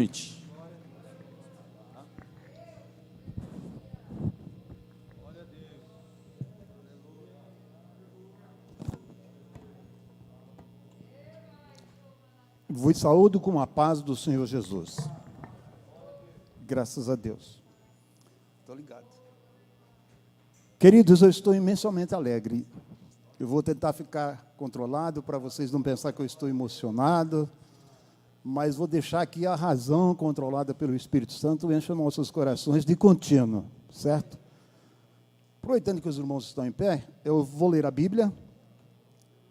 noite. Vos saúdo com a paz do Senhor Jesus. Graças a Deus. Estou ligado. Queridos, eu estou imensamente alegre. Eu vou tentar ficar controlado para vocês não pensar que eu estou emocionado, mas vou deixar aqui a razão controlada pelo Espírito Santo enche nossos corações de contínuo, certo? Aproveitando que os irmãos estão em pé, eu vou ler a Bíblia,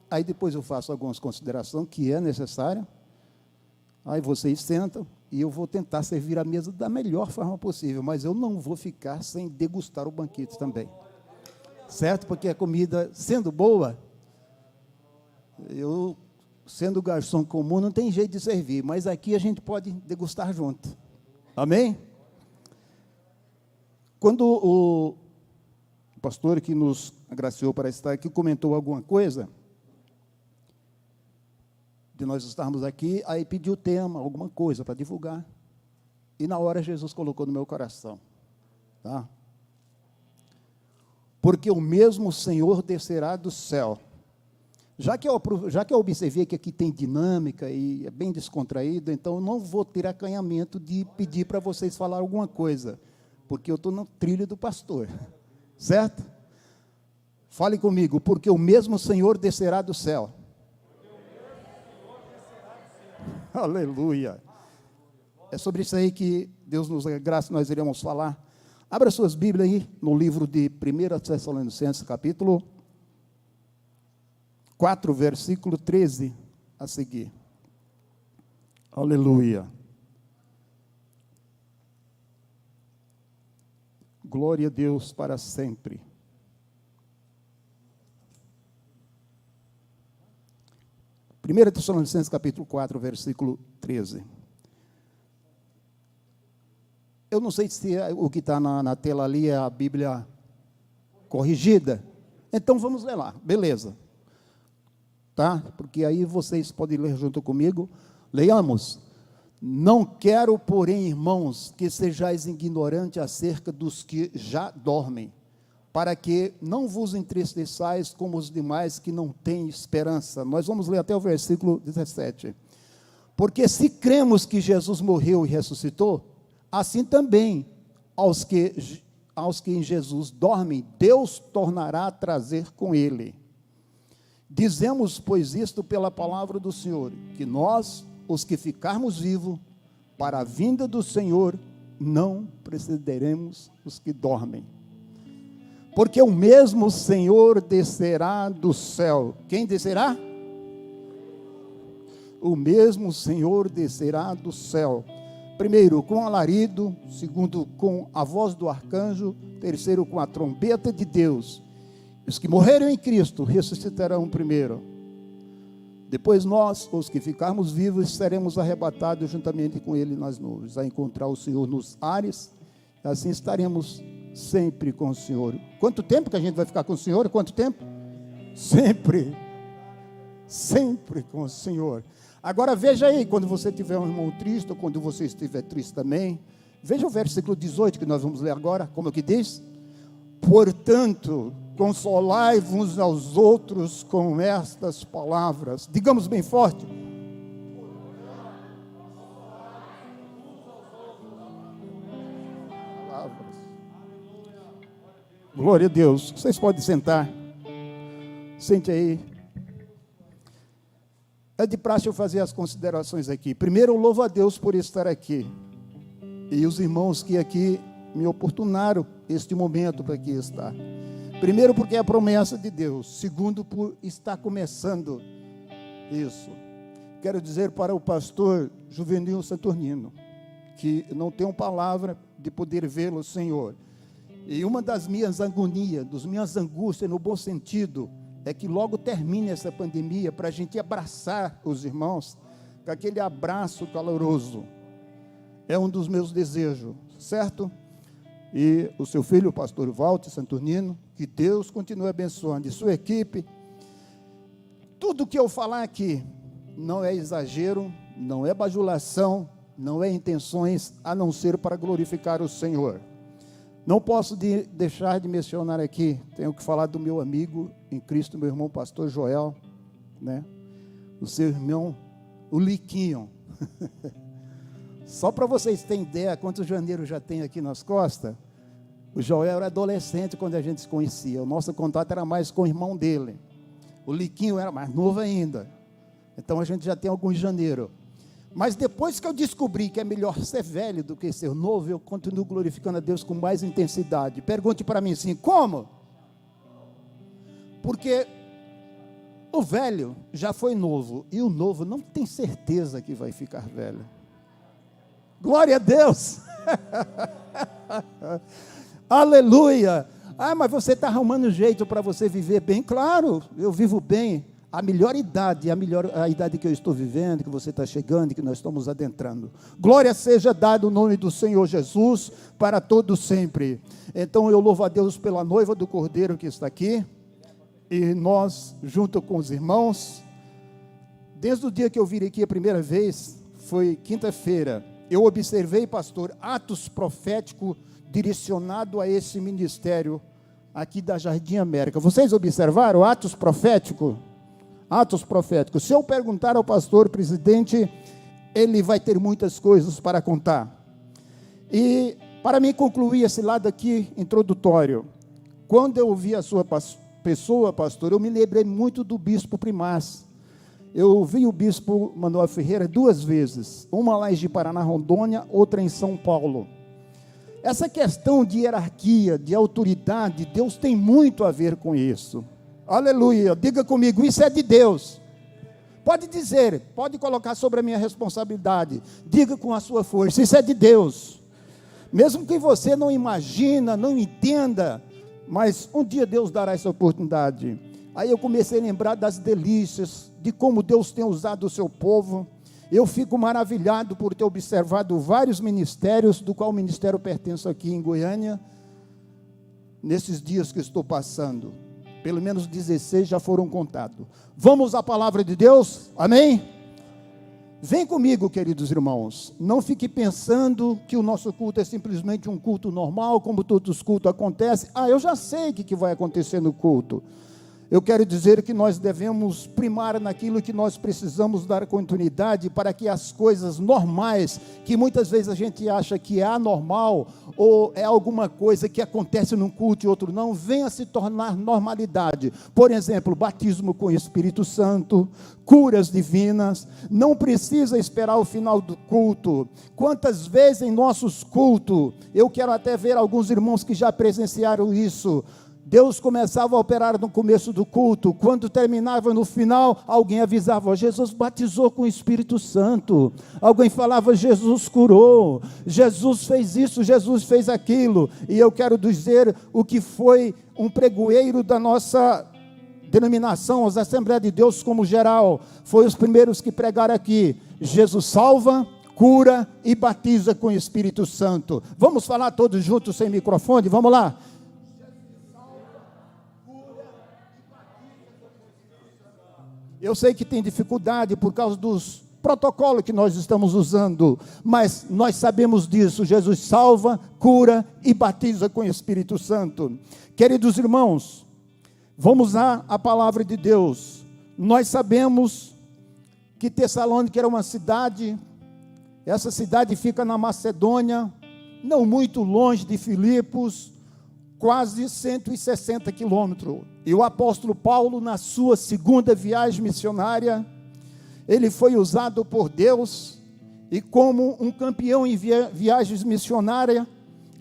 aí depois eu faço algumas considerações que é necessária, aí vocês sentam e eu vou tentar servir a mesa da melhor forma possível, mas eu não vou ficar sem degustar o banquete também. Certo? Porque a comida, sendo boa, eu, sendo garçom comum, não tem jeito de servir, mas aqui a gente pode degustar junto. Amém? Quando o pastor que nos agraciou para estar aqui comentou alguma coisa, de nós estarmos aqui, aí pediu tema, alguma coisa para divulgar, e na hora Jesus colocou no meu coração, tá? Porque o mesmo Senhor descerá do céu. Já que eu observei que aqui tem dinâmica e é bem descontraído, então eu não vou ter acanhamento de pedir para vocês falar alguma coisa, porque eu estou no trilho do pastor, certo? Fale comigo, porque o mesmo Senhor descerá do céu. Aleluia. É sobre isso aí que Deus nos dá graça, nós iremos falar. Abra suas Bíblias aí, no livro de 1 Tessalonicenses, capítulo 4, versículo 13, a seguir. Aleluia. Glória a Deus para sempre. 1 Tessalonicenses, capítulo 4, versículo 13. Eu não sei se o que está na tela ali é a Bíblia corrigida. Então, vamos ler lá. Beleza. Tá? Porque aí vocês podem ler junto comigo. Leiamos. Não quero, porém, irmãos, que sejais ignorantes acerca dos que já dormem, para que não vos entristeçais como os demais que não têm esperança. Nós vamos ler até o versículo 17. Porque se cremos que Jesus morreu e ressuscitou, assim também, aos que em Jesus dormem, Deus tornará a trazer com ele. Dizemos, pois, isto pela palavra do Senhor, que nós, os que ficarmos vivos, para a vinda do Senhor, não precederemos os que dormem. Porque o mesmo Senhor descerá do céu. Quem descerá? O mesmo Senhor descerá do céu. Primeiro, com alarido. Segundo, com a voz do arcanjo. Terceiro, com a trombeta de Deus. Os que morreram em Cristo ressuscitarão primeiro. Depois nós, os que ficarmos vivos, seremos arrebatados juntamente com Ele nas nuvens, a encontrar o Senhor nos ares. Assim estaremos sempre com o Senhor. Quanto tempo que a gente vai ficar com o Senhor? Quanto tempo? Sempre. Sempre com o Senhor. Agora veja aí, quando você tiver um irmão triste, ou quando você estiver triste também, veja o versículo 18 que nós vamos ler agora, como é que diz? Portanto, consolai-vos uns aos outros com estas palavras. Digamos bem forte. Palavras. Glória a Deus. Vocês podem sentar. Sente aí. É de praxe eu fazer as considerações aqui. Primeiro, eu louvo a Deus por estar aqui. E os irmãos que aqui me oportunaram este momento para aqui estar. Primeiro, porque é a promessa de Deus. Segundo, por estar começando isso. Quero dizer para o pastor Juvenil Saturnino, que não tenho palavra de poder vê-lo, Senhor. E uma das minhas agonias, das minhas angústias, no bom sentido, é que logo termine essa pandemia para a gente abraçar os irmãos com aquele abraço caloroso. É um dos meus desejos, certo? E o seu filho, o pastor Walter Saturnino, que Deus continue abençoando, e sua equipe. Tudo que eu falar aqui não é exagero, não é bajulação, não é intenções a não ser para glorificar o Senhor. Não posso deixar de mencionar aqui, tenho que falar do meu amigo em Cristo, meu irmão pastor Joel, né? O seu irmão, o Liquinho. Só para vocês terem ideia quantos janeiros já tem aqui nas costas, o Joel era adolescente quando a gente se conhecia, o nosso contato era mais com o irmão dele, o Liquinho era mais novo ainda, então a gente já tem alguns janeiros. Mas depois que eu descobri que é melhor ser velho do que ser novo, eu continuo glorificando a Deus com mais intensidade. Pergunte para mim assim, como? Porque o velho já foi novo, e o novo não tem certeza que vai ficar velho. Glória a Deus! Aleluia! Ah, mas você está arrumando jeito para você viver bem? Claro, eu vivo bem. A melhor idade, a idade que eu estou vivendo, que você está chegando, que nós estamos adentrando. Glória seja dada o nome do Senhor Jesus para todos sempre. Então eu louvo a Deus pela noiva do Cordeiro que está aqui, e nós, junto com os irmãos, desde o dia que eu vim aqui a primeira vez, foi quinta-feira, eu observei, pastor, atos proféticos direcionados a esse ministério aqui da Jardim América. Vocês observaram atos proféticos? Atos proféticos. Se eu perguntar ao pastor presidente, ele vai ter muitas coisas para contar. E para mim concluir esse lado aqui introdutório, quando eu vi a sua pessoa, pastor, eu me lembrei muito do bispo Primaz. Eu vi o bispo Manuel Ferreira 2 vezes, uma lá em Paraná, Rondônia, outra em São Paulo. Essa questão de hierarquia, de autoridade, Deus tem muito a ver com isso. Aleluia, diga comigo, isso é de Deus. Pode dizer, pode colocar sobre a minha responsabilidade, diga com a sua força, isso é de Deus. Mesmo que você não imagina, não entenda, mas um dia Deus dará essa oportunidade. Aí eu comecei a lembrar das delícias, de como Deus tem usado o seu povo. Eu fico maravilhado por ter observado vários ministérios, do qual o ministério pertence aqui em Goiânia, nesses dias que estou passando. Pelo menos 16 já foram contados. Vamos à palavra de Deus? Amém? Vem comigo, queridos irmãos. Não fique pensando que o nosso culto é simplesmente um culto normal, como todos os cultos acontecem. Ah, eu já sei o que vai acontecer no culto. Eu quero dizer que nós devemos primar naquilo que nós precisamos dar continuidade, para que as coisas normais, que muitas vezes a gente acha que é anormal, ou é alguma coisa que acontece num culto e outro não, venha se tornar normalidade. Por exemplo, batismo com o Espírito Santo, curas divinas. Não precisa esperar o final do culto. Quantas vezes em nossos cultos, eu quero até ver alguns irmãos que já presenciaram isso, Deus começava a operar no começo do culto, quando terminava no final, alguém avisava, Jesus batizou com o Espírito Santo, alguém falava, Jesus curou, Jesus fez isso, Jesus fez aquilo, e eu quero dizer o que foi um pregoeiro da nossa denominação, as Assembleias de Deus como geral, foi os primeiros que pregaram aqui, Jesus salva, cura e batiza com o Espírito Santo. Vamos falar todos juntos sem microfone, vamos lá? Eu sei que tem dificuldade por causa dos protocolos que nós estamos usando, mas nós sabemos disso. Jesus salva, cura e batiza com o Espírito Santo. Queridos irmãos, vamos à palavra de Deus. Nós sabemos que Tessalônica era uma cidade, essa cidade fica na Macedônia, não muito longe de Filipos, quase 160 quilômetros. E o apóstolo Paulo, na sua segunda viagem missionária, ele foi usado por Deus, e como um campeão em viagens missionárias,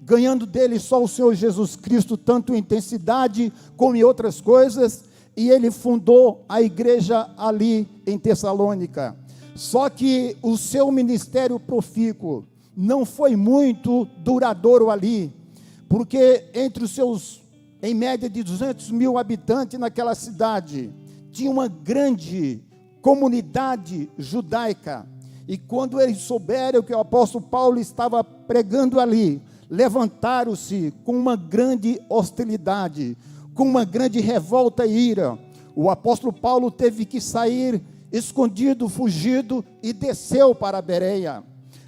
ganhando dele só o Senhor Jesus Cristo, tanto em intensidade como em outras coisas, e ele fundou a igreja ali em Tessalônica. Só que o seu ministério profícuo não foi muito duradouro ali, porque entre os seus, em média de 200 mil habitantes naquela cidade, tinha uma grande comunidade judaica, e quando eles souberam que o apóstolo Paulo estava pregando ali, levantaram-se com uma grande hostilidade, com uma grande revolta e ira. O apóstolo Paulo teve que sair escondido, fugido, e desceu para a Bereia.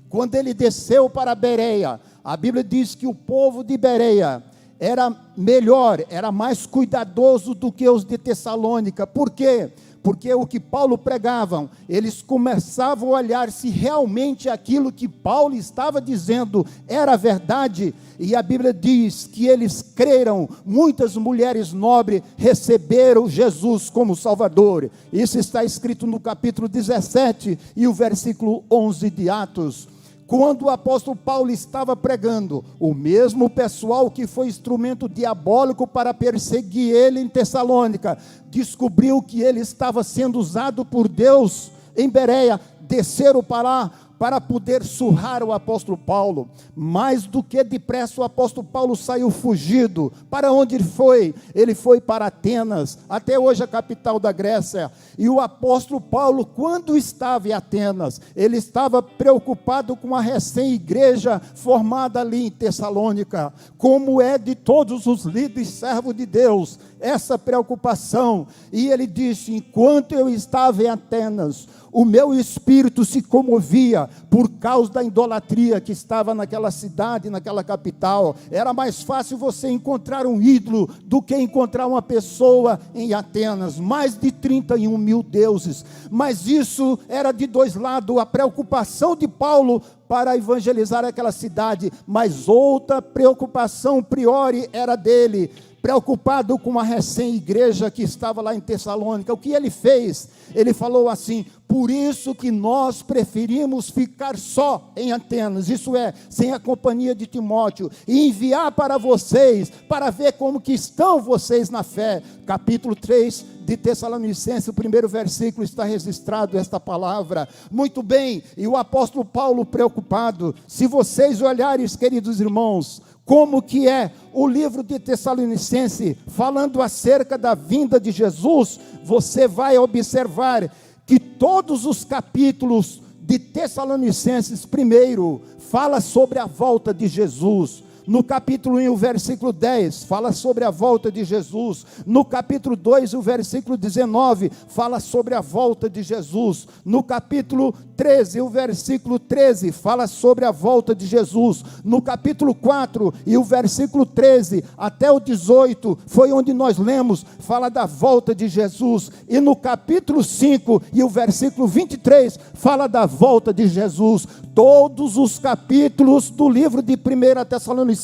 Quando ele desceu para Bereia, a Bíblia diz que o povo de Bereia era melhor, era mais cuidadoso do que os de Tessalônica. Por quê? Porque o que Paulo pregava, eles começavam a olhar se realmente aquilo que Paulo estava dizendo era verdade, e a Bíblia diz que eles creram, muitas mulheres nobres receberam Jesus como Salvador. Isso está escrito no capítulo 17 e o versículo 11 de Atos. Quando o apóstolo Paulo estava pregando, o mesmo pessoal que foi instrumento diabólico para perseguir ele em Tessalônica, descobriu que ele estava sendo usado por Deus em Bereia, desceram para lá, para poder surrar o apóstolo Paulo. Mais do que depressa o apóstolo Paulo saiu fugido. Para onde ele foi? Ele foi para Atenas, até hoje a capital da Grécia. E o apóstolo Paulo, quando estava em Atenas, ele estava preocupado com a recém-igreja formada ali em Tessalônica, como é de todos os líderes servos de Deus, essa preocupação. E ele disse: enquanto eu estava em Atenas, o meu espírito se comovia por causa da idolatria que estava naquela cidade, naquela capital. Era mais fácil você encontrar um ídolo do que encontrar uma pessoa em Atenas. Mais de 31 mil deuses. Mas isso era de dois lados, a preocupação de Paulo para evangelizar aquela cidade, mas outra preocupação priori era dele, preocupado com a recém-igreja que estava lá em Tessalônica. O que ele fez? Ele falou assim: por isso que nós preferimos ficar só em Atenas, isso é, sem a companhia de Timóteo, e enviar para vocês, para ver como que estão vocês na fé. Capítulo 3 de Tessalonicenses, o primeiro versículo está registrado esta palavra. Muito bem, e o apóstolo Paulo preocupado. Se vocês olharem, queridos irmãos, como que é o livro de Tessalonicenses, falando acerca da vinda de Jesus, você vai observar que todos os capítulos de Tessalonicenses, primeiro, fala sobre a volta de Jesus. No capítulo 1, o versículo 10, fala sobre a volta de Jesus. No capítulo 2, o versículo 19, fala sobre a volta de Jesus. No capítulo 13, o versículo 13, fala sobre a volta de Jesus. No capítulo 4, e o versículo 13, até o 18, foi onde nós lemos, fala da volta de Jesus. E no capítulo 5, e o versículo 23, fala da volta de Jesus. Todos os capítulos do livro de 1 Tessalonicenses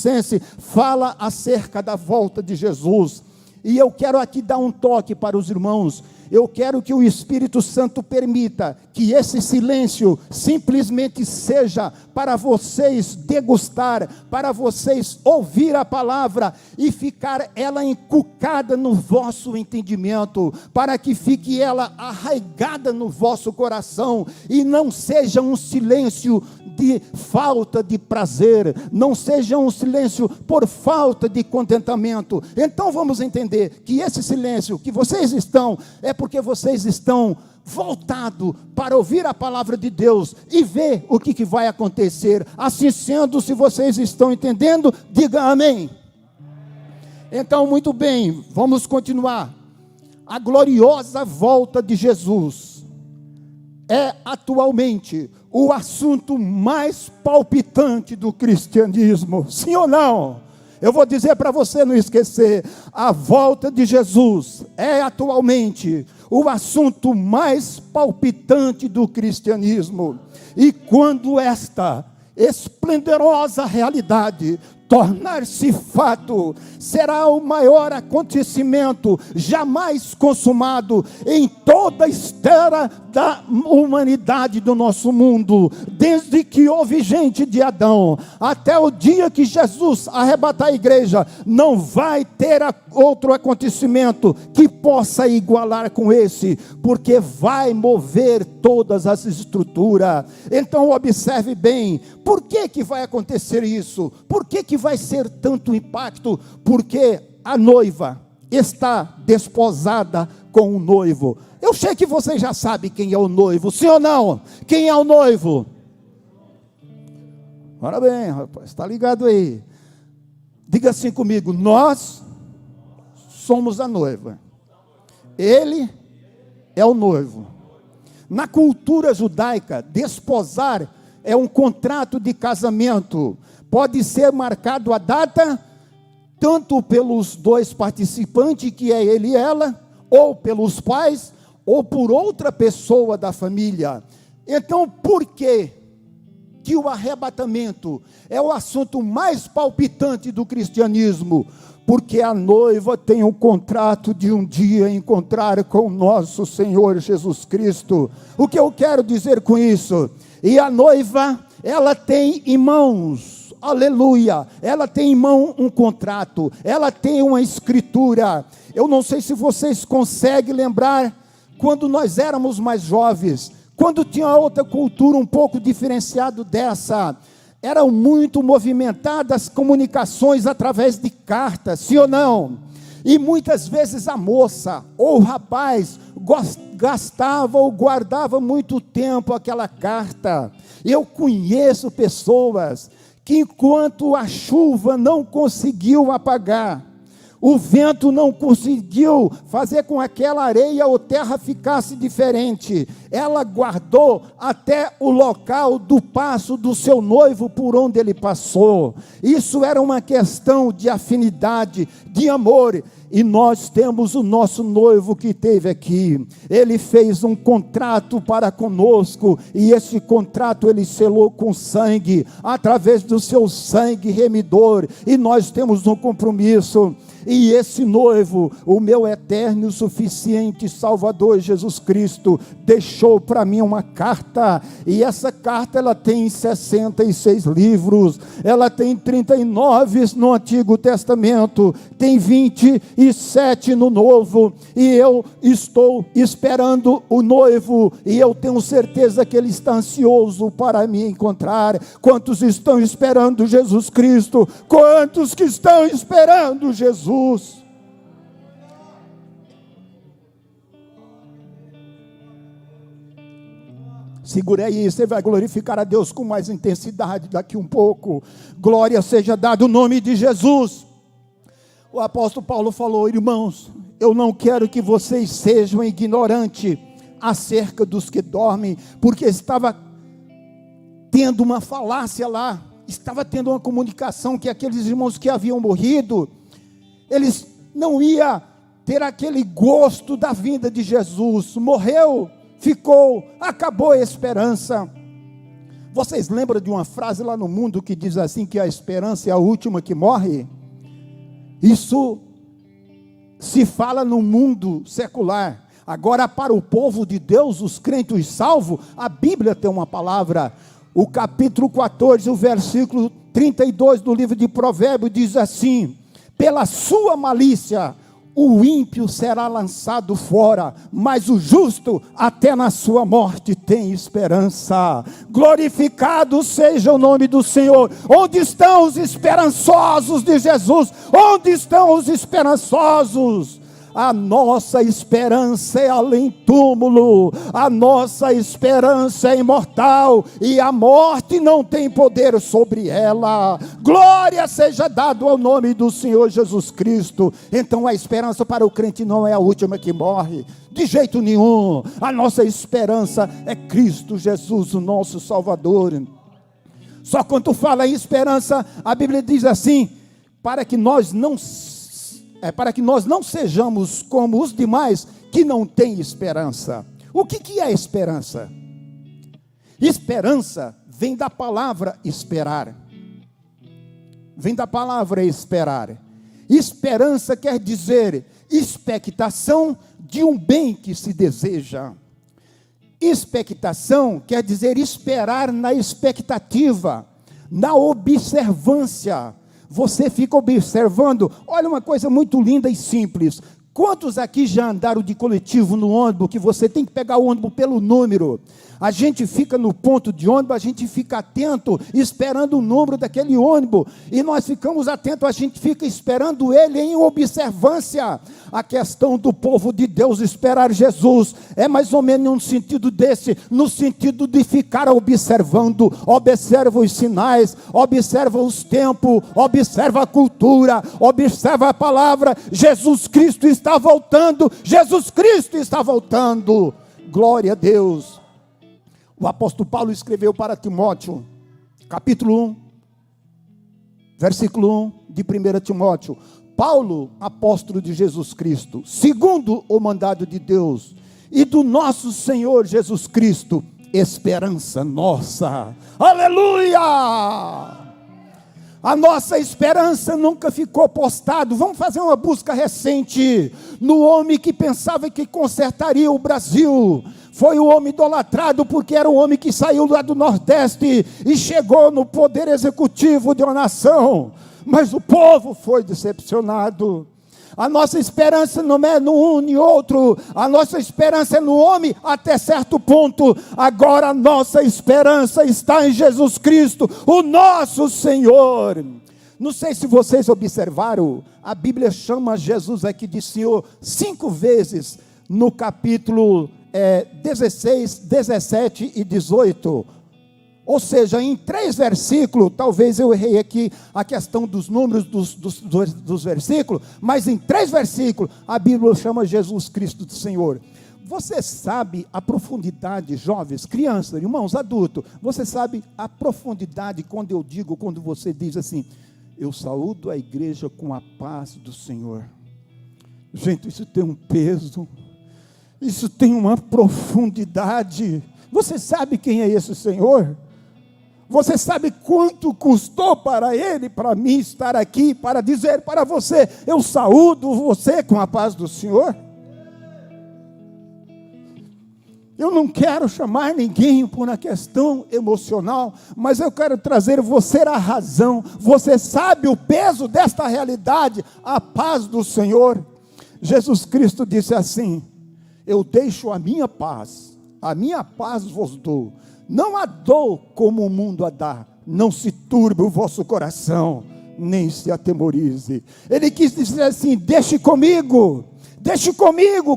fala acerca da volta de Jesus. E eu quero aqui dar um toque para os irmãos. Eu quero que o Espírito Santo permita que esse silêncio simplesmente seja para vocês degustar, para vocês ouvir a palavra e ficar ela encucada no vosso entendimento, para que fique ela arraigada no vosso coração e não seja um silêncio de falta de prazer, não seja um silêncio por falta de contentamento. Então vamos entender que esse silêncio que vocês estão, é porque vocês estão voltados para ouvir a palavra de Deus e ver o que vai acontecer. Assim sendo, se vocês estão entendendo, diga amém. Então, muito bem, vamos continuar. A gloriosa volta de Jesus é atualmente o assunto mais palpitante do cristianismo, sim ou não? Eu vou dizer para você não esquecer, a volta de Jesus é atualmente o assunto mais palpitante do cristianismo. E quando esta esplendorosa realidade tornar-se fato, será o maior acontecimento jamais consumado em toda a história da humanidade do nosso mundo, desde que houve gente de Adão, até o dia que Jesus arrebatar a igreja, não vai ter outro acontecimento que possa igualar com esse, porque vai mover todas as estruturas. Então observe bem, por que vai acontecer isso? Por que vai ser tanto impacto? Porque a noiva está desposada com o noivo. Eu sei que você já sabe quem é o noivo, sim ou não? Quem é o noivo? Ora bem, rapaz, está ligado aí. Diga assim comigo: nós somos a noiva, ele é o noivo. Na cultura judaica, desposar é um contrato de casamento. Pode ser marcado a data, tanto pelos dois participantes, que é ele e ela, ou pelos pais, ou por outra pessoa da família. Então, por que o arrebatamento é o assunto mais palpitante do cristianismo? Porque a noiva tem um contrato de um dia encontrar com o nosso Senhor Jesus Cristo. O que eu quero dizer com isso? E a noiva, ela tem em mãos, aleluia, ela tem em mão um contrato, ela tem uma escritura. Eu não sei se vocês conseguem lembrar, quando nós éramos mais jovens, quando tinha outra cultura um pouco diferenciada dessa, eram muito movimentadas comunicações através de cartas, sim ou não? E muitas vezes a moça ou o rapaz gastava ou guardava muito tempo aquela carta. Eu conheço pessoas que, enquanto a chuva não conseguiu apagar, o vento não conseguiu fazer com que aquela areia ou terra ficasse diferente, ela guardou até o local do passo do seu noivo por onde ele passou. Isso era uma questão de afinidade, de amor. E nós temos o nosso noivo que esteve aqui. Ele fez um contrato para conosco, e esse contrato ele selou com sangue, através do seu sangue remidor, e nós temos um compromisso. E esse noivo, o meu eterno e suficiente Salvador Jesus Cristo, deixou para mim uma carta, e essa carta ela tem 66 livros, ela tem 39 no Antigo Testamento, tem 27 no Novo, e eu estou esperando o noivo, e eu tenho certeza que ele está ansioso para me encontrar. Quantos estão esperando Jesus Cristo? Quantos que estão esperando Jesus? Segure aí, você vai glorificar a Deus com mais intensidade daqui um pouco. Glória seja dada o nome de Jesus. O apóstolo Paulo falou: irmãos, eu não quero que vocês sejam ignorantes acerca dos que dormem, porque estava tendo uma falácia lá, estava tendo uma comunicação que aqueles irmãos que haviam morrido, eles não iam ter aquele gosto da vinda de Jesus. Morreu, ficou, acabou a esperança. Vocês lembram de uma frase lá no mundo que diz assim, que a esperança é a última que morre? Isso se fala no mundo secular. Agora, para o povo de Deus, os crentes os salvos, a Bíblia tem uma palavra. O capítulo 14, o versículo 32 do livro de Provérbios diz assim: pela sua malícia o ímpio será lançado fora, mas o justo até na sua morte tem esperança. Glorificado seja o nome do Senhor. Onde estão os esperançosos de Jesus? Onde estão os esperançosos? A nossa esperança é além túmulo, a nossa esperança é imortal, e a morte não tem poder sobre ela. Glória seja dado ao nome do Senhor Jesus Cristo. Então a esperança para o crente não é a última que morre, de jeito nenhum. A nossa esperança é Cristo Jesus, o nosso Salvador. Só quando fala em esperança, a Bíblia diz assim: para que nós não sejamos como os demais que não têm esperança. O que é esperança? Esperança vem da palavra esperar. Vem da palavra esperar. Esperança quer dizer expectação de um bem que se deseja. Expectação quer dizer esperar na expectativa, na observância. Você fica observando. Olha uma coisa muito linda e simples. Quantos aqui já andaram de coletivo no ônibus, que você tem que pegar o ônibus pelo número? A gente fica no ponto de ônibus, a gente fica atento, esperando o número daquele ônibus, e nós ficamos atentos, a gente fica esperando ele em observância. A questão do povo de Deus esperar Jesus é mais ou menos no sentido desse, no sentido de ficar observando. Observa os sinais, observa os tempos, observa a cultura, observa a palavra. Jesus Cristo está voltando, Jesus Cristo está voltando. Glória a Deus. O apóstolo Paulo escreveu para Timóteo, capítulo 1, versículo 1 de 1 Timóteo. Paulo, apóstolo de Jesus Cristo, segundo o mandado de Deus e do nosso Senhor Jesus Cristo, esperança nossa. Aleluia! A nossa esperança nunca ficou postada. Vamos fazer uma busca recente no homem que pensava que consertaria o Brasil. Foi o homem idolatrado porque era o homem que saiu lá do Nordeste e chegou no poder executivo de uma nação. Mas o povo foi decepcionado. A nossa esperança não é no um nem outro, a nossa esperança é no homem até certo ponto. Agora a nossa esperança está em Jesus Cristo, o nosso Senhor. Não sei se vocês observaram, a Bíblia chama Jesus aqui de Senhor 5 vezes, no capítulo 16, 17 e 18. Ou seja, em 3 versículos, talvez eu errei aqui a questão dos números dos versículos, mas em 3 versículos, a Bíblia chama Jesus Cristo de Senhor. Você sabe a profundidade, jovens, crianças, irmãos, adultos, você sabe a profundidade quando você diz assim, eu saúdo a igreja com a paz do Senhor. Gente, isso tem um peso, isso tem uma profundidade. Você sabe quem é esse Senhor? Você sabe quanto custou para Ele, para mim estar aqui, para dizer para você, eu saúdo você com a paz do Senhor? Eu não quero chamar ninguém por uma questão emocional, mas eu quero trazer você à razão. Você sabe o peso desta realidade, a paz do Senhor. Jesus Cristo disse assim, eu deixo a minha paz vos dou. Não a dou como o mundo a dá. Não se turbe o vosso coração, nem se atemorize. Ele quis dizer assim, deixe comigo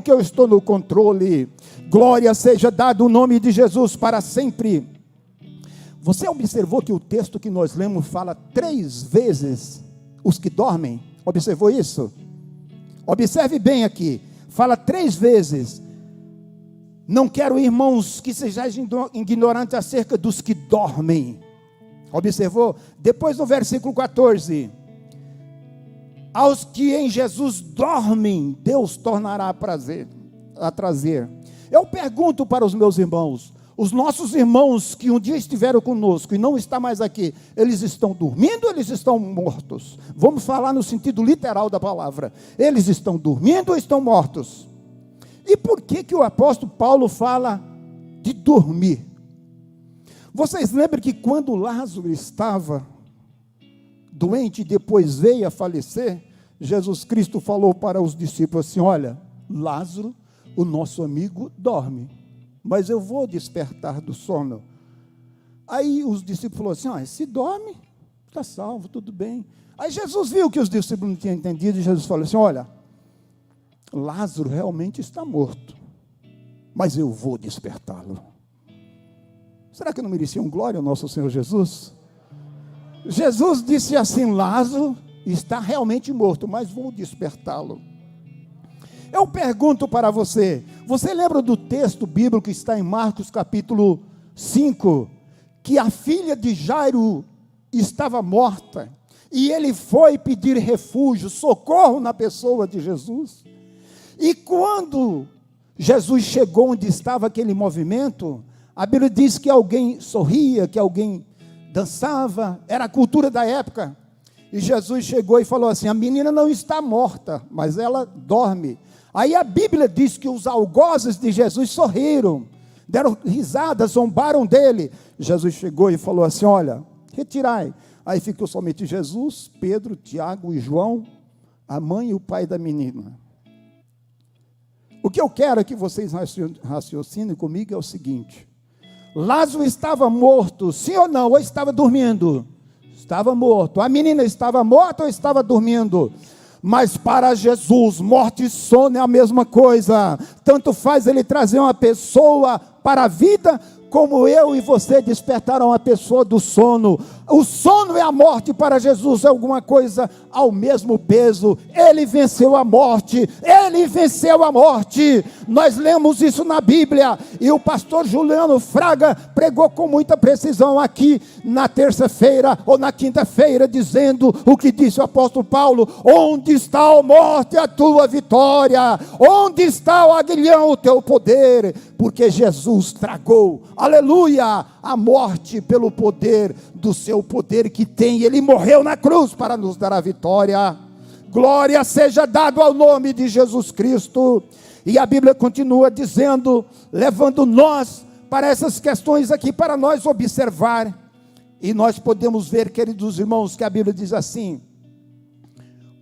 que eu estou no controle. Glória seja dado o nome de Jesus para sempre. Você observou que o texto que nós lemos fala 3 vezes os que dormem? Observou isso? Observe bem aqui, fala 3 vezes. Não quero, irmãos, que sejais ignorantes acerca dos que dormem. Observou? Depois no versículo 14. Aos que em Jesus dormem, Deus tornará a trazer. Eu pergunto para os meus irmãos, os nossos irmãos que um dia estiveram conosco e não estão mais aqui, eles estão dormindo ou eles estão mortos? Vamos falar no sentido literal da palavra. Eles estão dormindo ou estão mortos? E por que o apóstolo Paulo fala de dormir? Vocês lembram que quando Lázaro estava doente e depois veio a falecer, Jesus Cristo falou para os discípulos assim, olha, Lázaro, o nosso amigo, dorme, mas eu vou despertar do sono. Aí os discípulos falaram assim, se dorme, está salvo, tudo bem. Aí Jesus viu que os discípulos não tinham entendido, e Jesus falou assim, olha, Lázaro realmente está morto, mas eu vou despertá-lo. Será que não merecia um glória ao nosso Senhor Jesus? Jesus disse assim, Lázaro está realmente morto, mas vou despertá-lo. Eu pergunto para você, você lembra do texto bíblico que está em Marcos capítulo 5, que a filha de Jairo estava morta, e ele foi pedir refúgio, socorro na pessoa de Jesus? E quando Jesus chegou onde estava aquele movimento, a Bíblia diz que alguém sorria, que alguém dançava, era a cultura da época. E Jesus chegou e falou assim, a menina não está morta, mas ela dorme. Aí a Bíblia diz que os algozes de Jesus sorriram, deram risada, zombaram dele. Jesus chegou e falou assim, olha, retirai. Aí ficou somente Jesus, Pedro, Tiago e João, a mãe e o pai da menina. O que eu quero é que vocês raciocinem comigo é o seguinte, Lázaro estava morto, sim ou não, ou estava dormindo? Estava morto. A menina estava morta ou estava dormindo? Mas para Jesus, morte e sono é a mesma coisa. Tanto faz ele trazer uma pessoa para a vida, como eu e você despertaram a pessoa do sono. O sono e a morte para Jesus é alguma coisa ao mesmo peso. Ele venceu a morte, ele venceu a morte. Nós lemos isso na Bíblia, e o pastor Juliano Fraga pregou com muita precisão aqui na terça-feira ou na quinta-feira, dizendo o que disse o apóstolo Paulo: onde está a morte, a tua vitória? Onde está o aguilhão, o teu poder? Porque Jesus tragou, aleluia, a morte pelo poder do seu poder que tem. Ele morreu na cruz para nos dar a vitória. Glória seja dado ao nome de Jesus Cristo. E a Bíblia continua dizendo, levando nós para essas questões aqui, para nós observar. E nós podemos ver, queridos irmãos, que a Bíblia diz assim: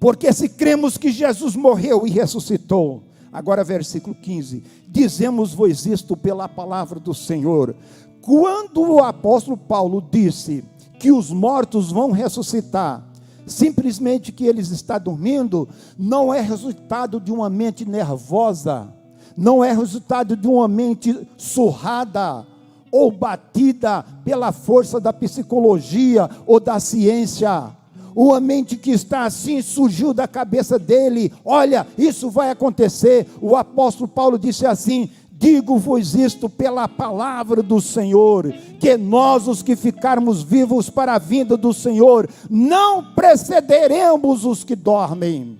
porque se cremos que Jesus morreu e ressuscitou. Agora versículo 15, dizemos-vos isto pela palavra do Senhor. Quando o apóstolo Paulo disse que os mortos vão ressuscitar, simplesmente que eles estão dormindo, não é resultado de uma mente nervosa, não é resultado de uma mente surrada, ou batida pela força da psicologia ou da ciência. Uma mente que está assim, surgiu da cabeça dele: olha, isso vai acontecer. O apóstolo Paulo disse assim: digo-vos isto pela palavra do Senhor, que nós, os que ficarmos vivos para a vinda do Senhor, não precederemos os que dormem.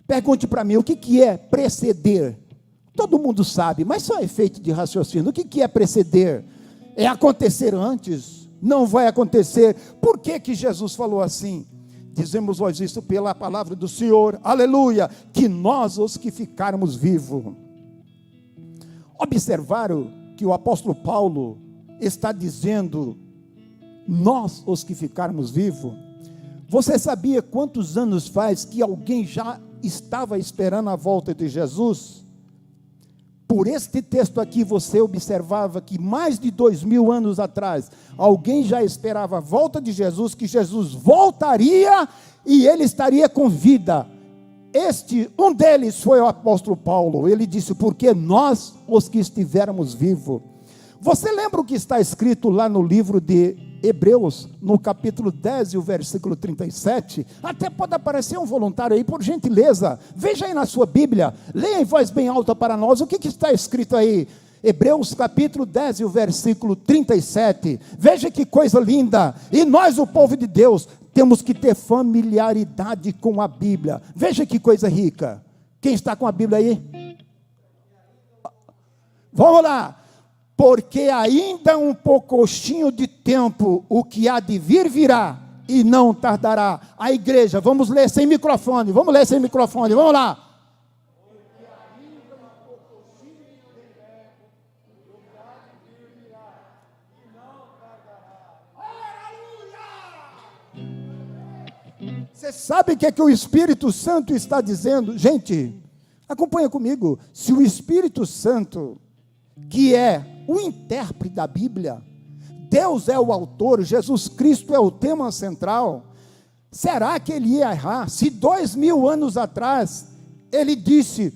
Pergunte para mim, o que é preceder? Todo mundo sabe, mas só efeito de raciocínio. O que é preceder? É acontecer antes. Não vai acontecer. Por que Jesus falou assim? Dizemos-vos isso pela palavra do Senhor, aleluia, que nós, os que ficarmos vivos. Observaram que o apóstolo Paulo está dizendo, nós, os que ficarmos vivos? Você sabia quantos anos faz que alguém já estava esperando a volta de Jesus? Por este texto aqui você observava que mais de 2000 anos atrás, alguém já esperava a volta de Jesus, que Jesus voltaria e ele estaria com vida. Um deles foi o apóstolo Paulo. Ele disse, porque nós, os que estivermos vivos. Você lembra o que está escrito lá no livro de Hebreus, no capítulo 10 e o versículo 37, até pode aparecer um voluntário aí, por gentileza, veja aí na sua Bíblia, leia em voz bem alta para nós, o que está escrito aí? Hebreus capítulo 10 e o versículo 37, veja que coisa linda. E nós, o povo de Deus, temos que ter familiaridade com a Bíblia. Veja que coisa rica. Quem está com a Bíblia aí? Vamos lá. Porque ainda um poucochinho de tempo, o que há de vir virá, e não tardará. A igreja, vamos ler sem microfone, vamos lá. Porque ainda um poucochinho de tempo, o que há de vir virá, e não tardará. Aleluia! Você sabe o que o Espírito Santo está dizendo? Gente, acompanha comigo. Se o Espírito Santo, que é o intérprete da Bíblia, Deus é o autor, Jesus Cristo é o tema central, será que ele ia errar? Se 2000 anos atrás, ele disse,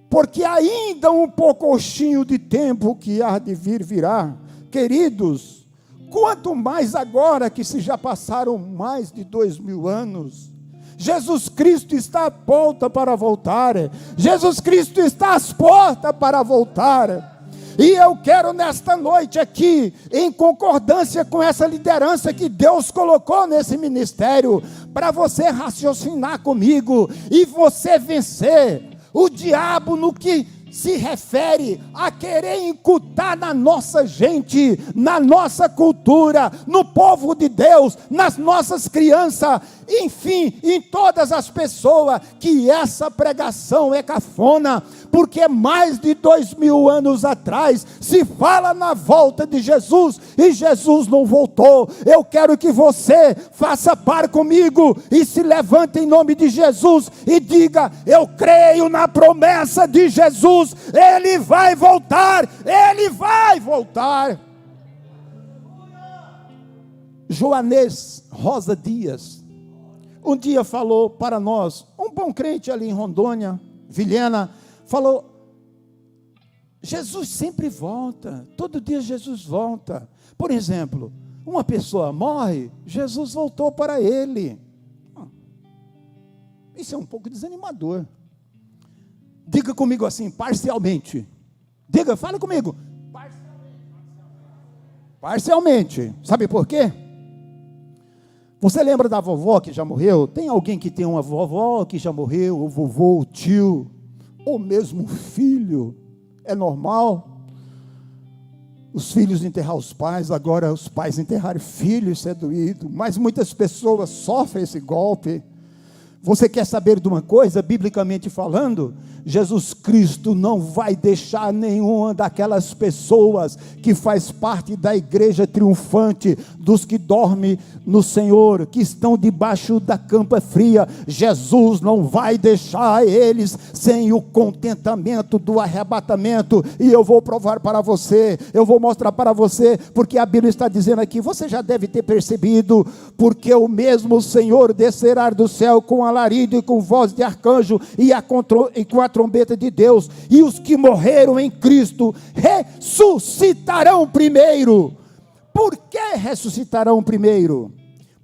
porque ainda um poucochinho de tempo que há de vir virá, queridos, quanto mais agora que se já passaram mais de 2000 anos, Jesus Cristo está à porta para voltar, Jesus Cristo está às portas para voltar. E eu quero nesta noite aqui, em concordância com essa liderança que Deus colocou nesse ministério, para você raciocinar comigo, e você vencer o diabo no que se refere a querer incutir na nossa gente, na nossa cultura, no povo de Deus, nas nossas crianças, enfim, em todas as pessoas, que essa pregação é cafona, porque mais de 2000 anos atrás, se fala na volta de Jesus, e Jesus não voltou. Eu quero que você faça par comigo, e se levante em nome de Jesus, e diga, eu creio na promessa de Jesus, Ele vai voltar, Ele vai voltar. Joanês Rosa Dias, um dia falou para nós, um bom crente ali em Rondônia, Vilhena, falou, Jesus sempre volta, todo dia Jesus volta. Por exemplo, Uma pessoa morre, Jesus voltou para ele. Isso é um pouco desanimador. Diga comigo assim, parcialmente. Diga, fala comigo. Parcialmente. Sabe por quê? Você lembra da vovó que já morreu? Tem alguém que tem uma vovó que já morreu, o vovô, o tio, ou mesmo o filho? É normal os filhos enterrar os pais, agora os pais enterrarem filhos, isso é doído, mas muitas pessoas sofrem esse golpe. Você quer saber de uma coisa, biblicamente falando? Jesus Cristo não vai deixar nenhuma daquelas pessoas que faz parte da igreja triunfante, dos que dormem no Senhor, que estão debaixo da campa fria. Jesus não vai deixar eles sem o contentamento do arrebatamento, e eu vou provar para você, eu vou mostrar para você, porque a Bíblia está dizendo aqui, você já deve ter percebido, porque o mesmo Senhor descerá do céu com alarido e com voz de arcanjo e com a trombeta de Deus, e os que morreram em Cristo ressuscitarão primeiro. Por que ressuscitarão primeiro?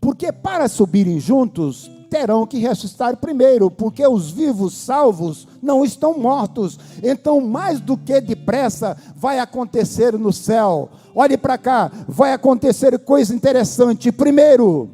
Porque para subirem juntos terão que ressuscitar primeiro, porque os vivos salvos não estão mortos. Então, mais do que depressa, vai acontecer no céu. Olhe para cá, vai acontecer coisa interessante. Primeiro,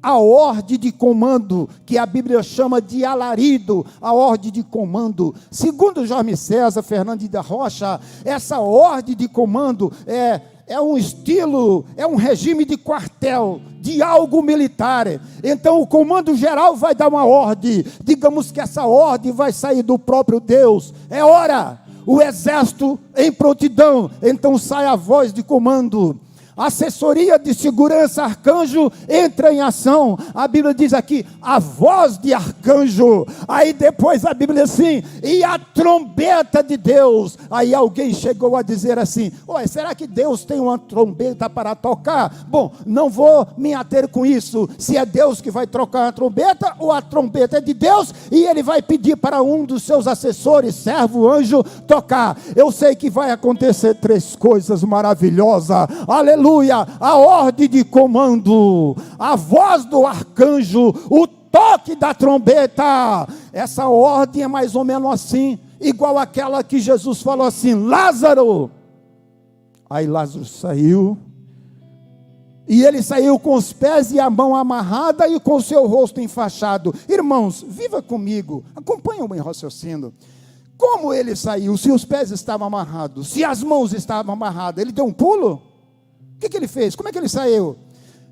a ordem de comando, que a Bíblia chama de alarido, a ordem de comando. Segundo Jorge César Fernandes da Rocha, essa ordem de comando é um estilo, é um regime de quartel, de algo militar. Então o comando geral vai dar uma ordem, digamos que essa ordem vai sair do próprio Deus, é hora, o exército em prontidão, então sai a voz de comando. Assessoria de segurança, arcanjo entra em ação. A Bíblia diz aqui, a voz de arcanjo. Aí depois a Bíblia diz assim, e a trombeta de Deus. Aí alguém chegou a dizer assim, será que Deus tem uma trombeta para tocar? Bom, não vou me ater com isso, se é Deus que vai trocar a trombeta, ou a trombeta é de Deus, e ele vai pedir para um dos seus assessores, servo, anjo, tocar. Eu sei que vai acontecer três coisas maravilhosas. Aleluia. A ordem de comando, a voz do arcanjo, o toque da trombeta. Essa ordem é mais ou menos assim, igual aquela que Jesus falou assim, Lázaro. Aí Lázaro saiu, e ele saiu com os pés e a mão amarrada e com o seu rosto enfaixado. Irmãos, viva comigo, acompanha o meu raciocínio. Como ele saiu? Se os pés estavam amarrados, se as mãos estavam amarradas, ele deu um pulo? O que ele fez? Como é que ele saiu?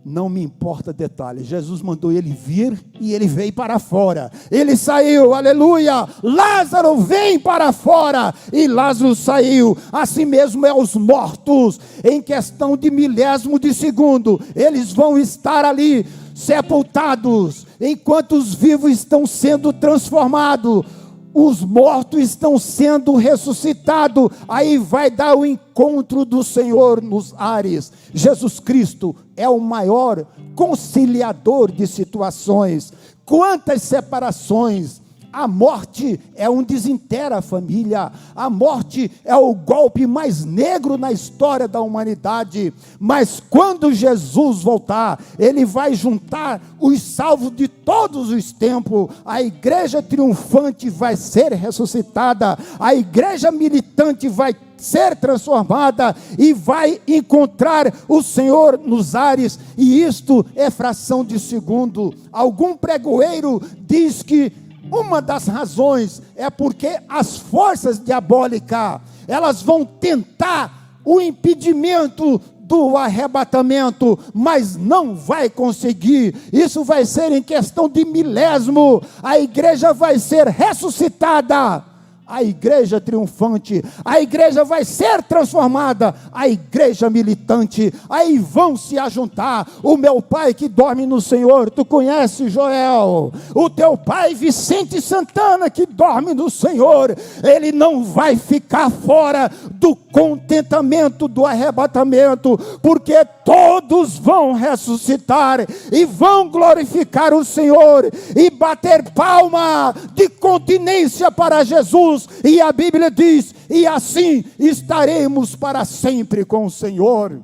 Não me importa detalhe, Jesus mandou ele vir e ele veio para fora. Ele saiu, aleluia, Lázaro vem para fora, e Lázaro saiu. Assim mesmo é os mortos, em questão de milésimo de segundo, eles vão estar ali, sepultados, enquanto os vivos estão sendo transformados. Os mortos estão sendo ressuscitados, aí vai dar o encontro do Senhor nos ares. Jesus Cristo é o maior conciliador de situações. Quantas separações! A morte é um desintegra a família, a morte é o golpe mais negro na história da humanidade, mas quando Jesus voltar, ele vai juntar os salvos de todos os tempos, a igreja triunfante vai ser ressuscitada, a igreja militante vai ser transformada e vai encontrar o Senhor nos ares, e isto é fração de segundo. Algum pregoeiro diz que uma das razões é porque as forças diabólicas, elas vão tentar o impedimento do arrebatamento, mas não vai conseguir. Isso vai ser em questão de milésimo. A igreja vai ser ressuscitada, a igreja triunfante, a igreja vai ser transformada, a igreja militante, aí vão se ajuntar. O meu pai que dorme no Senhor, tu conhece, Joel? O teu pai Vicente Santana que dorme no Senhor, ele não vai ficar fora do contentamento do arrebatamento, porque todos vão ressuscitar e vão glorificar o Senhor e bater palma de continência para Jesus. E a Bíblia diz, e assim estaremos para sempre com o Senhor.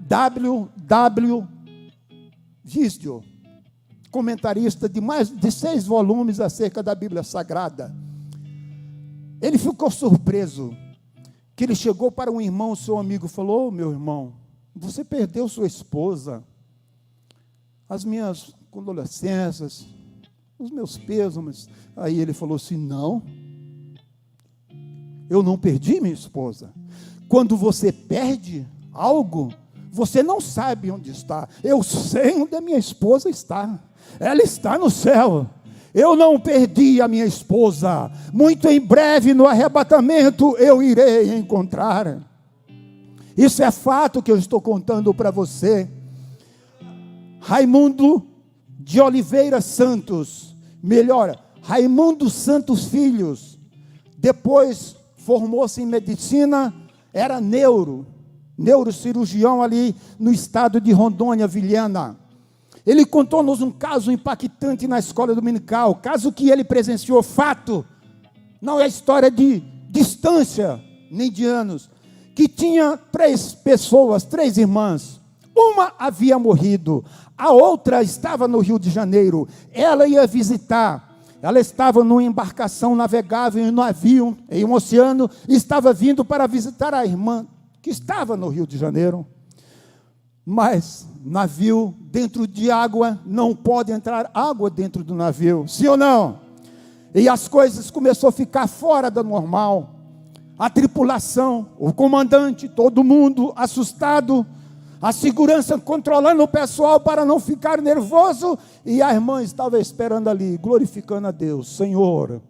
W. Gisdol, comentarista de mais de 6 volumes acerca da Bíblia Sagrada. Ele ficou surpreso, que ele chegou para um irmão, seu amigo, falou: meu irmão, você perdeu sua esposa, as minhas condolências, os meus pêsames. Aí ele falou assim: não, eu não perdi minha esposa. Quando você perde algo, você não sabe onde está. Eu sei onde a minha esposa está. Ela está no céu. Eu não perdi a minha esposa. Muito em breve, no arrebatamento, eu irei encontrar. Isso é fato que eu estou contando para você. Raimundo de Oliveira Santos, Raimundo Santos Filhos, depois formou-se em medicina, era neurocirurgião ali no estado de Rondônia, Vilhena. Ele contou-nos um caso impactante na escola dominical, caso que ele presenciou, fato, não é história de distância, nem de anos, que tinha 3 pessoas, 3 irmãs. Uma havia morrido, a outra estava no Rio de Janeiro, ela ia visitar, ela estava numa embarcação navegável em um navio, em um oceano, e estava vindo para visitar a irmã, que estava no Rio de Janeiro. Mas navio dentro de água, não pode entrar água dentro do navio, sim ou não? E as coisas começaram a ficar fora da normal. A tripulação, o comandante, todo mundo assustado, a segurança controlando o pessoal para não ficar nervoso, e a irmã estava esperando ali, glorificando a Deus: Senhor,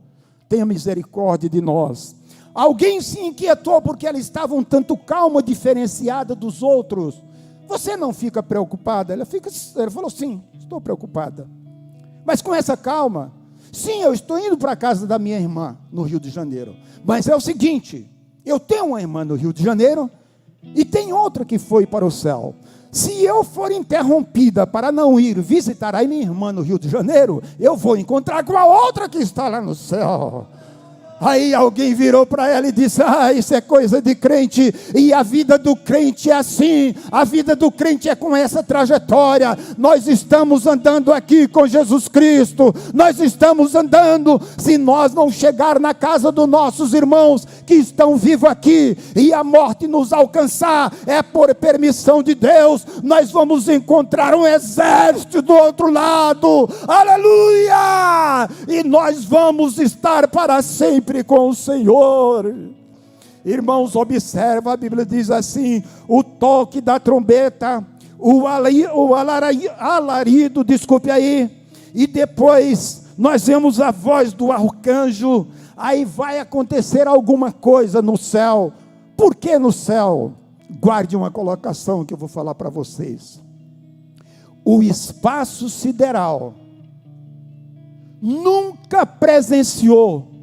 tenha misericórdia de nós. Alguém se inquietou porque ela estava um tanto calma, diferenciada dos outros. Você não fica preocupada? Ela falou: sim, estou preocupada. Mas com essa calma: sim, eu estou indo para a casa da minha irmã no Rio de Janeiro. Mas é o seguinte, eu tenho uma irmã no Rio de Janeiro e tem outra que foi para o céu. Se eu for interrompida para não ir visitar a minha irmã no Rio de Janeiro, eu vou encontrar com a outra que está lá no céu. Aí alguém virou para ela e disse: isso é coisa de crente, e a vida do crente é assim, a vida do crente é com essa trajetória. Nós estamos andando aqui com Jesus Cristo, nós estamos andando, se nós não chegar na casa dos nossos irmãos que estão vivos aqui, e a morte nos alcançar, é por permissão de Deus, nós vamos encontrar um exército do outro lado, aleluia, e nós vamos estar para sempre com o Senhor. Irmãos, observa, a Bíblia diz assim: o toque da trombeta, o alarido, e depois nós vemos a voz do arcanjo. Aí vai acontecer alguma coisa no céu. Por que no céu? Guarde uma colocação que eu vou falar para vocês. O espaço sideral nunca presenciou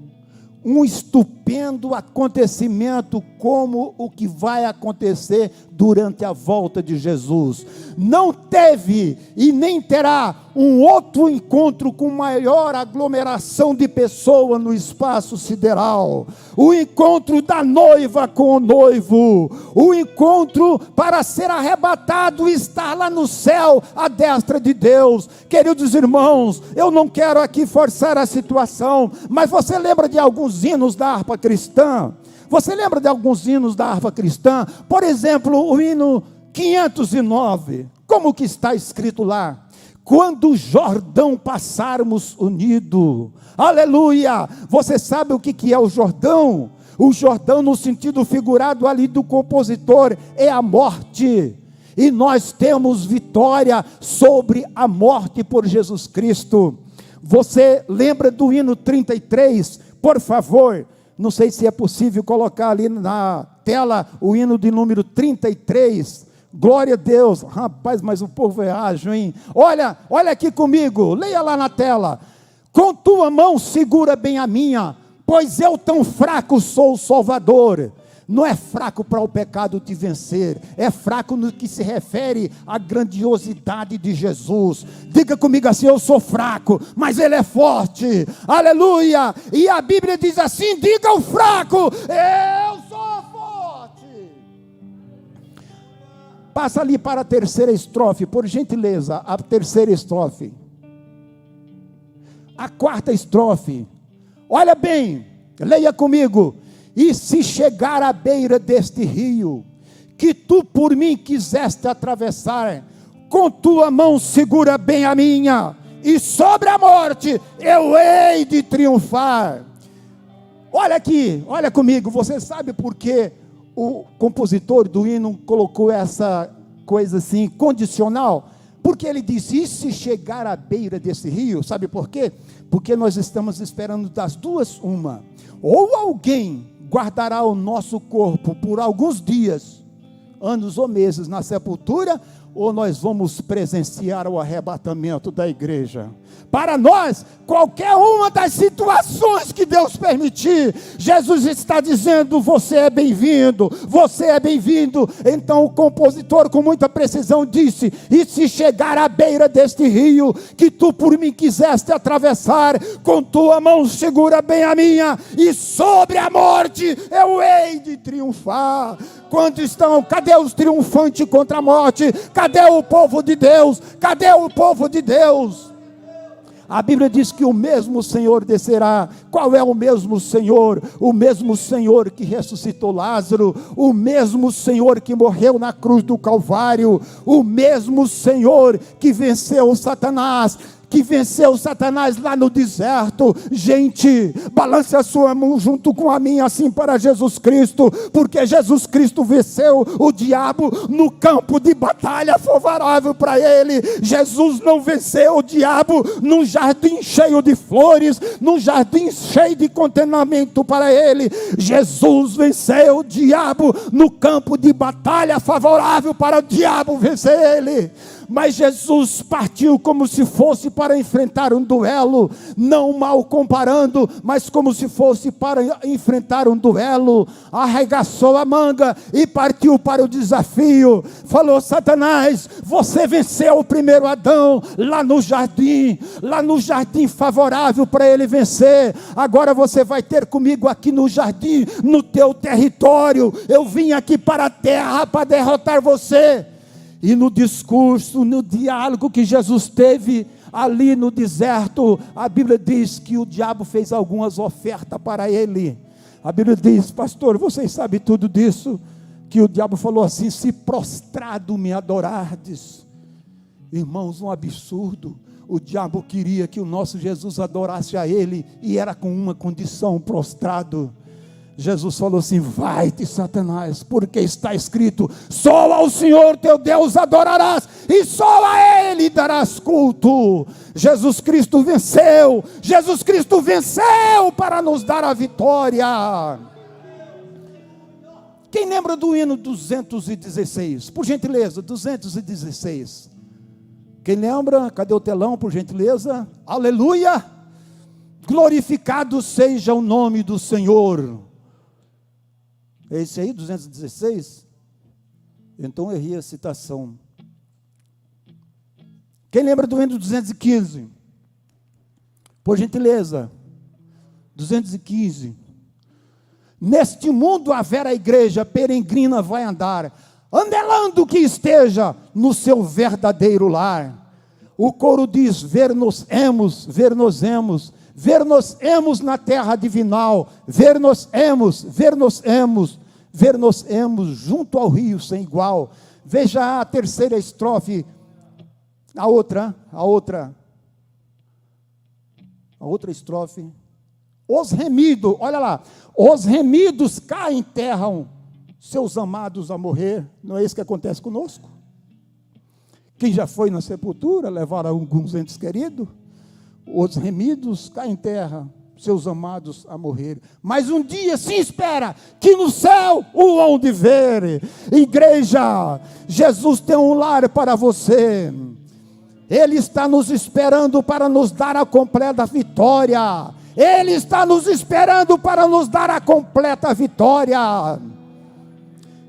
um estupendo acontecimento como o que vai acontecer durante a volta de Jesus. Não teve e nem terá um outro encontro com maior aglomeração de pessoas no espaço sideral. O encontro da noiva com o noivo, o encontro para ser arrebatado e estar lá no céu, à destra de Deus. Queridos irmãos, eu não quero aqui forçar a situação, mas você lembra de alguns hinos da harpa cristã? Você lembra de alguns hinos da harpa cristã? Por exemplo, o hino 509, como que está escrito lá? Quando o Jordão passarmos unido, aleluia. Você sabe o que é o Jordão? O Jordão, no sentido figurado ali do compositor, é a morte, e nós temos vitória sobre a morte por Jesus Cristo. Você lembra do hino 33? Por favor, não sei se é possível colocar ali na tela o hino de número 33. Glória a Deus. Rapaz, mas o povo é ágil, hein? Olha aqui comigo, leia lá na tela. Com tua mão segura bem a minha, pois eu tão fraco sou o Salvador. Não é fraco para o pecado te vencer, é fraco no que se refere à grandiosidade de Jesus. Diga comigo assim: eu sou fraco, mas Ele é forte, aleluia. E a Bíblia diz assim: diga ao fraco, eu sou forte. Passa ali para a terceira estrofe, por gentileza, a terceira estrofe. A quarta estrofe. Olha bem, leia comigo. E se chegar à beira deste rio, que tu por mim quiseste atravessar, com tua mão segura bem a minha, e sobre a morte eu hei de triunfar. Olha aqui, olha comigo, você sabe por que o compositor do hino colocou essa coisa assim, condicional? Porque ele disse, e se chegar à beira desse rio, sabe por quê? Porque nós estamos esperando das duas uma, ou alguém guardará o nosso corpo por alguns dias, anos ou meses na sepultura, ou nós vamos presenciar o arrebatamento da igreja. Para nós, qualquer uma das situações que Deus permitir, Jesus está dizendo, você é bem-vindo, você é bem-vindo. Então o compositor com muita precisão disse, e se chegar à beira deste rio, que tu por mim quiseste atravessar, com tua mão segura bem a minha, e sobre a morte eu hei de triunfar. Quando estão, cadê os triunfantes contra a morte? Cadê o povo de Deus? Cadê o povo de Deus? A Bíblia diz que o mesmo Senhor descerá. Qual é o mesmo Senhor? O mesmo Senhor que ressuscitou Lázaro, o mesmo Senhor que morreu na cruz do Calvário, o mesmo Senhor que venceu Satanás, lá no deserto. Gente, balance a sua mão junto com a minha assim para Jesus Cristo, porque Jesus Cristo venceu o diabo no campo de batalha favorável para ele. Jesus não venceu o diabo num jardim cheio de flores, num jardim cheio de contentamento para ele. Jesus venceu o diabo no campo de batalha favorável para o diabo vencer ele. Mas Jesus partiu como se fosse para enfrentar um duelo, não mal comparando, mas como se fosse para enfrentar um duelo. Arregaçou a manga e partiu para o desafio. Falou, Satanás, você venceu o primeiro Adão lá no jardim favorável para ele vencer. Agora você vai ter comigo aqui no jardim, no teu território. Eu vim aqui para a terra para derrotar você. E no discurso, no diálogo que Jesus teve ali no deserto, a Bíblia diz que o diabo fez algumas ofertas para ele. A Bíblia diz, pastor, vocês sabem tudo disso, que o diabo falou assim, se prostrado me adorardes. Irmãos, um absurdo. O diabo queria que o nosso Jesus adorasse a ele, e era com uma condição, prostrado. Jesus falou assim, vai-te Satanás, porque está escrito, só ao Senhor teu Deus adorarás, e só a Ele darás culto. Jesus Cristo venceu para nos dar a vitória. Quem lembra do hino 216? Por gentileza, 216. Quem lembra? Cadê o telão, por gentileza? Aleluia! Glorificado seja o nome do Senhor. É esse aí, 216? Então eu errei a citação. Quem lembra do hino 215? Por gentileza, 215. Neste mundo haverá igreja, peregrina vai andar, anelando que esteja no seu verdadeiro lar. O coro diz, ver-nos-emos na terra divinal, ver-nos-emos junto ao rio sem igual. Veja a terceira estrofe, a outra estrofe. Os remidos, olha lá, os remidos caem em terra, seus amados a morrer. Não é isso que acontece conosco? Quem já foi na sepultura, levaram alguns entes queridos, os remidos caem em terra, seus amados a morrer. Mas um dia se espera que no céu o hão de ver. Igreja, Jesus tem um lar para você. Ele está nos esperando para nos dar a completa vitória. Ele está nos esperando para nos dar a completa vitória.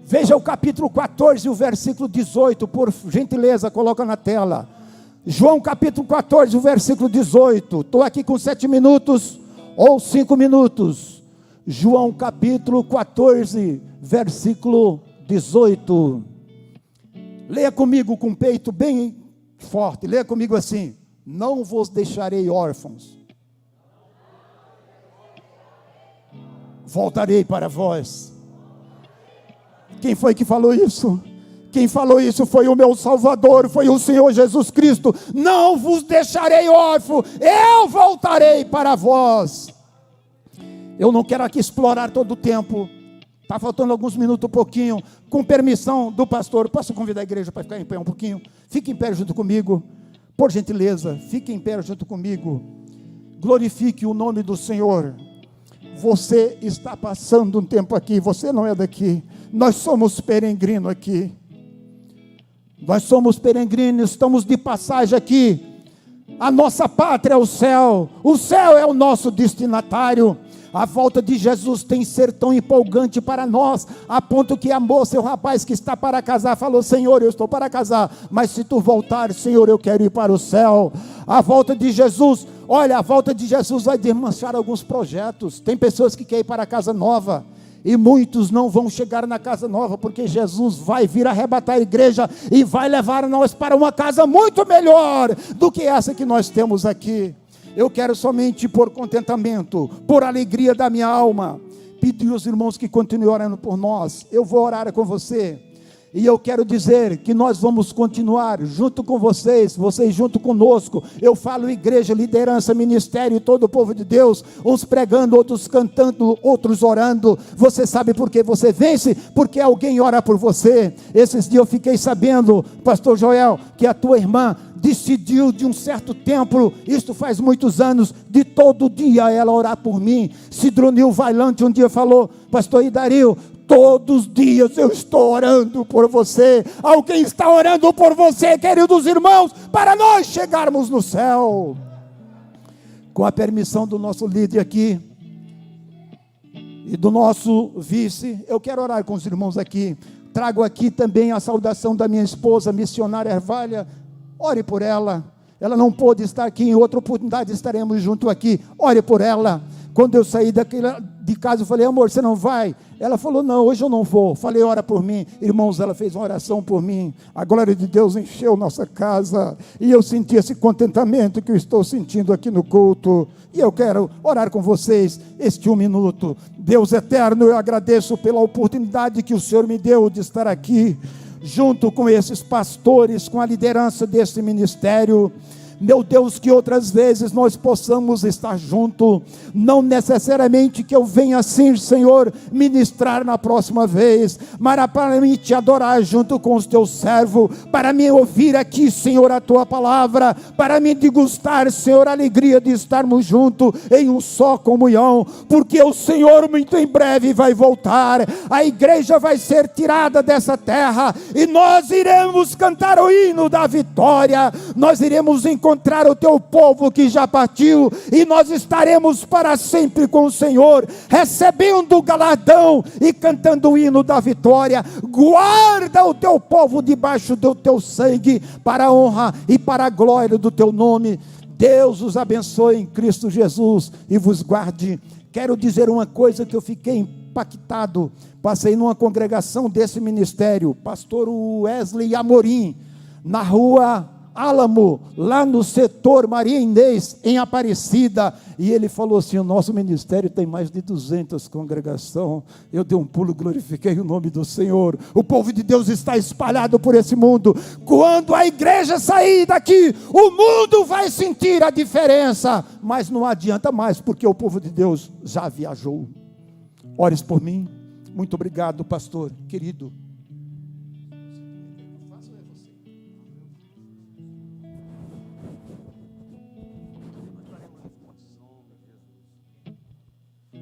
Veja o capítulo 14, o versículo 18, por gentileza, coloca na tela. João capítulo 14, o versículo 18. Estou aqui com 7 minutos ou 5 minutos. João capítulo 14, versículo 18. Leia comigo com o peito bem forte. Leia comigo assim: não vos deixarei órfãos, voltarei para vós. Quem foi que falou isso? Quem falou isso foi o meu Salvador, foi o Senhor Jesus Cristo. Não vos deixarei órfão, eu voltarei para vós. Eu não quero aqui explorar todo o tempo. Está faltando alguns minutos, um pouquinho. Com permissão do pastor, posso convidar a igreja para ficar em pé um pouquinho? Fique em pé junto comigo, por gentileza, fique em pé junto comigo. Glorifique o nome do Senhor. Você está passando um tempo aqui, você não é daqui. Nós somos peregrinos aqui. Nós somos peregrinos, estamos de passagem aqui. A nossa pátria é o céu é o nosso destinatário. A volta de Jesus tem que ser tão empolgante para nós, a ponto que a moça e o rapaz que está para casar falou: Senhor, eu estou para casar, mas se tu voltar, Senhor, eu quero ir para o céu. A volta de Jesus, olha, a volta de Jesus vai desmanchar alguns projetos. Tem pessoas que querem ir para a casa nova, e muitos não vão chegar na casa nova, porque Jesus vai vir arrebatar a igreja e vai levar nós para uma casa muito melhor do que essa que nós temos aqui. Eu quero somente por contentamento, por alegria da minha alma, pedir aos irmãos que continuem orando por nós. Eu vou orar com você, e eu quero dizer que nós vamos continuar junto com vocês junto conosco. Eu falo igreja, liderança, ministério, todo o povo de Deus, uns pregando, outros cantando, outros orando. Você sabe por que você vence? Porque alguém ora por você. Esses dias eu fiquei sabendo, pastor Joel, que a tua irmã decidiu de um certo tempo, isto faz muitos anos, de todo dia ela orar por mim. Cidronil Vailante um dia falou: pastor Idario, todos os dias eu estou orando por você. Alguém está orando por você, queridos irmãos, para nós chegarmos no céu. Com a permissão do nosso líder aqui e do nosso vice, eu quero orar com os irmãos aqui. Trago aqui também a saudação da minha esposa, missionária Ervalha. Ore por ela. Ela não pôde estar aqui, em outra oportunidade estaremos junto aqui. Ore por ela. Quando eu saí de casa, eu falei: amor, você não vai? Ela falou: não, hoje eu não vou. Falei: ora por mim. Irmãos, ela fez uma oração por mim. A glória de Deus encheu nossa casa, e eu senti esse contentamento que eu estou sentindo aqui no culto. E eu quero orar com vocês este 1 minuto. Deus eterno, eu agradeço pela oportunidade que o Senhor me deu de estar aqui junto com esses pastores, com a liderança desse ministério. Meu Deus, que outras vezes nós possamos estar junto, não necessariamente que eu venha assim, Senhor, ministrar na próxima vez, mas para mim te adorar junto com os teus servos, para mim ouvir aqui, Senhor, a tua palavra, para mim degustar, Senhor, a alegria de estarmos juntos em um só comunhão, porque o Senhor muito em breve vai voltar, a igreja vai ser tirada dessa terra, e nós iremos cantar o hino da vitória, nós iremos encontrar o teu povo que já partiu, e nós estaremos para sempre com o Senhor, recebendo o galardão e cantando o hino da vitória. Guarda o teu povo debaixo do teu sangue, para a honra e para a glória do teu nome. Deus os abençoe em Cristo Jesus e vos guarde. Quero dizer uma coisa que eu fiquei impactado. Passei numa congregação desse ministério, pastor Wesley Amorim, na rua Álamo, lá no setor Maria Inês, em Aparecida, e ele falou assim: o nosso ministério tem mais de 200 congregações. Eu dei um pulo, glorifiquei o nome do Senhor. O povo de Deus está espalhado por esse mundo. Quando a igreja sair daqui, o mundo vai sentir a diferença, mas não adianta mais, porque o povo de Deus já viajou. Ores por mim. Muito obrigado, pastor querido.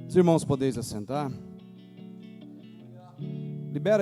Os irmãos, podeis assentar. Libera